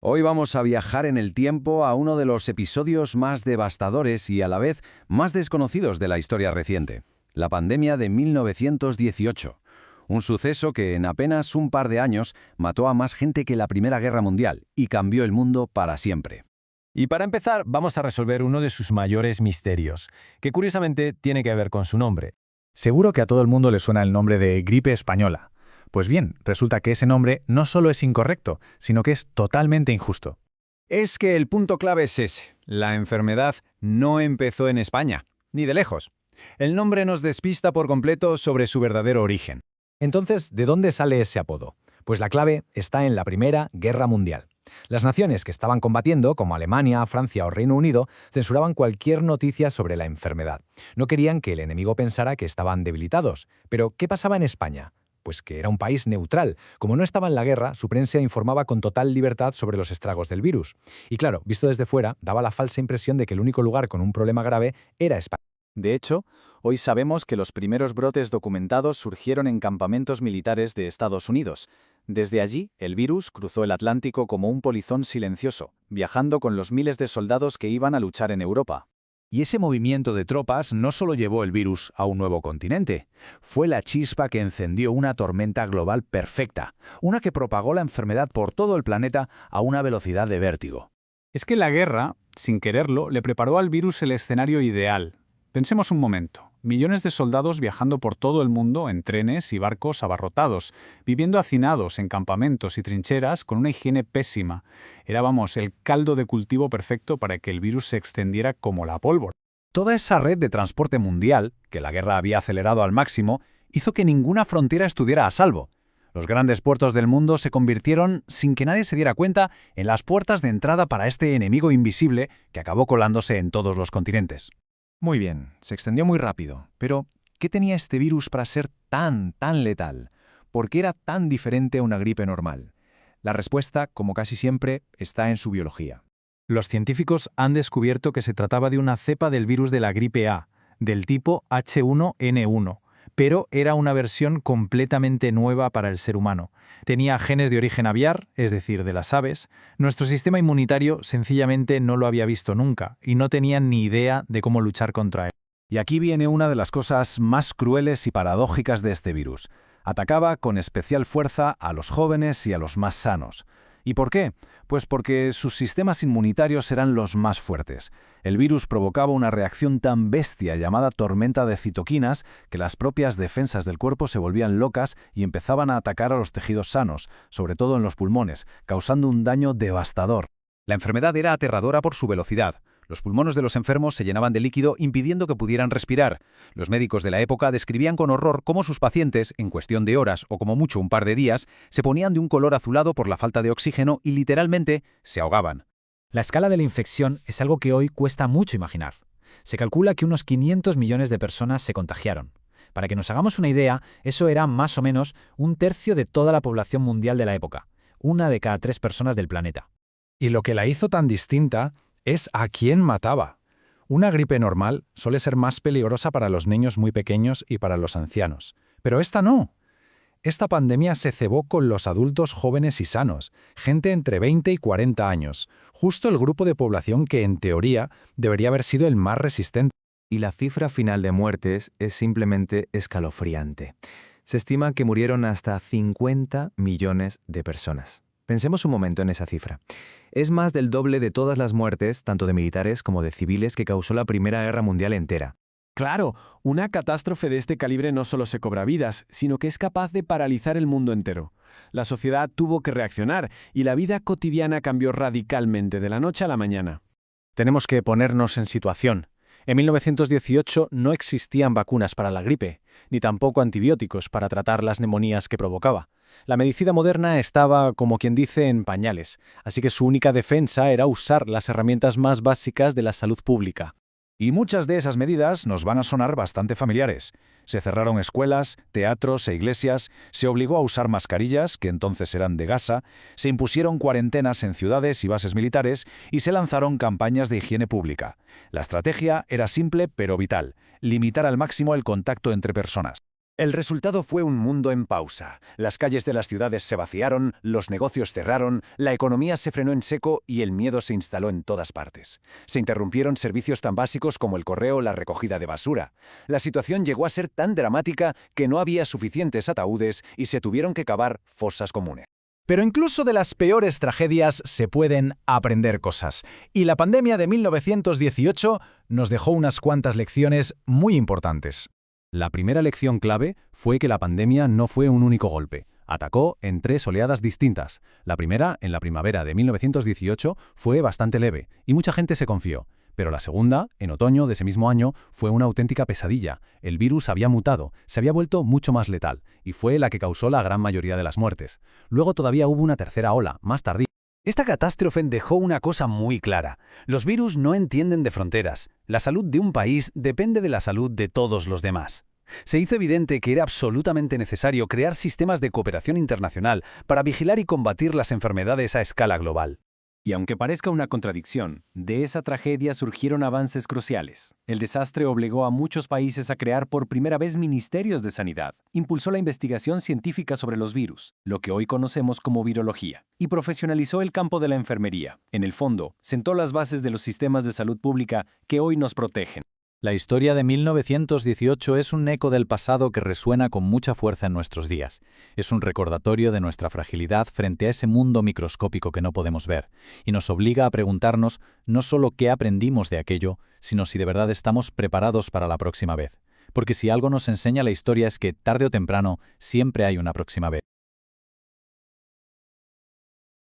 Hoy vamos a viajar en el tiempo a uno de los episodios más devastadores y a la vez más desconocidos de la historia reciente, la pandemia de 1918. Un suceso que en apenas un par de años mató a más gente que la Primera Guerra Mundial y cambió el mundo para siempre. Y para empezar, vamos a resolver uno de sus mayores misterios, que curiosamente tiene que ver con su nombre. Seguro que a todo el mundo le suena el nombre de gripe española. Pues bien, resulta que ese nombre no solo es incorrecto, sino que es totalmente injusto. Es que el punto clave es ese. La enfermedad no empezó en España, ni de lejos. El nombre nos despista por completo sobre su verdadero origen. Entonces, ¿de dónde sale ese apodo? Pues la clave está en la Primera Guerra Mundial. Las naciones que estaban combatiendo, como Alemania, Francia o Reino Unido, censuraban cualquier noticia sobre la enfermedad. No querían que el enemigo pensara que estaban debilitados. Pero, ¿qué pasaba en España? Pues que era un país neutral. Como no estaba en la guerra, su prensa informaba con total libertad sobre los estragos del virus. Y claro, visto desde fuera, daba la falsa impresión de que el único lugar con un problema grave era España. De hecho, hoy sabemos que los primeros brotes documentados surgieron en campamentos militares de Estados Unidos. Desde allí, el virus cruzó el Atlántico como un polizón silencioso, viajando con los miles de soldados que iban a luchar en Europa. Y ese movimiento de tropas no solo llevó el virus a un nuevo continente, fue la chispa que encendió una tormenta global perfecta, una que propagó la enfermedad por todo el planeta a una velocidad de vértigo. Es que la guerra, sin quererlo, le preparó al virus el escenario ideal. Pensemos un momento. Millones de soldados viajando por todo el mundo en trenes y barcos abarrotados, viviendo hacinados en campamentos y trincheras con una higiene pésima. Era, el caldo de cultivo perfecto para que el virus se extendiera como la pólvora. Toda esa red de transporte mundial, que la guerra había acelerado al máximo, hizo que ninguna frontera estuviera a salvo. Los grandes puertos del mundo se convirtieron, sin que nadie se diera cuenta, en las puertas de entrada para este enemigo invisible que acabó colándose en todos los continentes. Muy bien, se extendió muy rápido, pero ¿qué tenía este virus para ser tan letal? ¿Por qué era tan diferente a una gripe normal? La respuesta, como casi siempre, está en su biología. Los científicos han descubierto que se trataba de una cepa del virus de la gripe A, del tipo H1N1, pero era una versión completamente nueva para el ser humano. Tenía genes de origen aviar, es decir, de las aves. Nuestro sistema inmunitario sencillamente no lo había visto nunca y no tenía ni idea de cómo luchar contra él. Y aquí viene una de las cosas más crueles y paradójicas de este virus. Atacaba con especial fuerza a los jóvenes y a los más sanos. ¿Y por qué? Pues porque sus sistemas inmunitarios eran los más fuertes. El virus provocaba una reacción tan bestia llamada tormenta de citoquinas que las propias defensas del cuerpo se volvían locas y empezaban a atacar a los tejidos sanos, sobre todo en los pulmones, causando un daño devastador. La enfermedad era aterradora por su velocidad. Los pulmones de los enfermos se llenaban de líquido impidiendo que pudieran respirar. Los médicos de la época describían con horror cómo sus pacientes, en cuestión de horas o como mucho un par de días, se ponían de un color azulado por la falta de oxígeno y literalmente se ahogaban. La escala de la infección es algo que hoy cuesta mucho imaginar. Se calcula que unos 500 millones de personas se contagiaron. Para que nos hagamos una idea, eso era más o menos un tercio de toda la población mundial de la época, una de cada 3 personas del planeta. Y lo que la hizo tan distinta es a quién mataba. Una gripe normal suele ser más peligrosa para los niños muy pequeños y para los ancianos. Pero esta no. Esta pandemia se cebó con los adultos jóvenes y sanos, gente entre 20 y 40 años, justo el grupo de población que, en teoría, debería haber sido el más resistente. Y la cifra final de muertes es simplemente escalofriante. Se estima que murieron hasta 50 millones de personas. Pensemos un momento en esa cifra. Es más del doble de todas las muertes, tanto de militares como de civiles, que causó la Primera Guerra Mundial entera. Claro, una catástrofe de este calibre no solo se cobra vidas, sino que es capaz de paralizar el mundo entero. La sociedad tuvo que reaccionar y la vida cotidiana cambió radicalmente de la noche a la mañana. Tenemos que ponernos en situación. En 1918 no existían vacunas para la gripe, ni tampoco antibióticos para tratar las neumonías que provocaba. La medicina moderna estaba, como quien dice, en pañales, así que su única defensa era usar las herramientas más básicas de la salud pública. Y muchas de esas medidas nos van a sonar bastante familiares. Se cerraron escuelas, teatros e iglesias, se obligó a usar mascarillas, que entonces eran de gasa, se impusieron cuarentenas en ciudades y bases militares y se lanzaron campañas de higiene pública. La estrategia era simple pero vital: limitar al máximo el contacto entre personas. El resultado fue un mundo en pausa. Las calles de las ciudades se vaciaron, los negocios cerraron, la economía se frenó en seco y el miedo se instaló en todas partes. Se interrumpieron servicios tan básicos como el correo o la recogida de basura. La situación llegó a ser tan dramática que no había suficientes ataúdes y se tuvieron que cavar fosas comunes. Pero incluso de las peores tragedias se pueden aprender cosas. Y la pandemia de 1918 nos dejó unas cuantas lecciones muy importantes. La primera lección clave fue que la pandemia no fue un único golpe. Atacó en 3 oleadas distintas. La primera, en la primavera de 1918, fue bastante leve y mucha gente se confió. Pero la segunda, en otoño de ese mismo año, fue una auténtica pesadilla. El virus había mutado, se había vuelto mucho más letal y fue la que causó la gran mayoría de las muertes. Luego todavía hubo una tercera ola, más tardía. Esta catástrofe dejó una cosa muy clara. Los virus no entienden de fronteras. La salud de un país depende de la salud de todos los demás. Se hizo evidente que era absolutamente necesario crear sistemas de cooperación internacional para vigilar y combatir las enfermedades a escala global. Y aunque parezca una contradicción, de esa tragedia surgieron avances cruciales. El desastre obligó a muchos países a crear por primera vez ministerios de sanidad, impulsó la investigación científica sobre los virus, lo que hoy conocemos como virología, y profesionalizó el campo de la enfermería. En el fondo, sentó las bases de los sistemas de salud pública que hoy nos protegen. La historia de 1918 es un eco del pasado que resuena con mucha fuerza en nuestros días. Es un recordatorio de nuestra fragilidad frente a ese mundo microscópico que no podemos ver, y nos obliga a preguntarnos no solo qué aprendimos de aquello, sino si de verdad estamos preparados para la próxima vez. Porque si algo nos enseña la historia es que, tarde o temprano, siempre hay una próxima vez.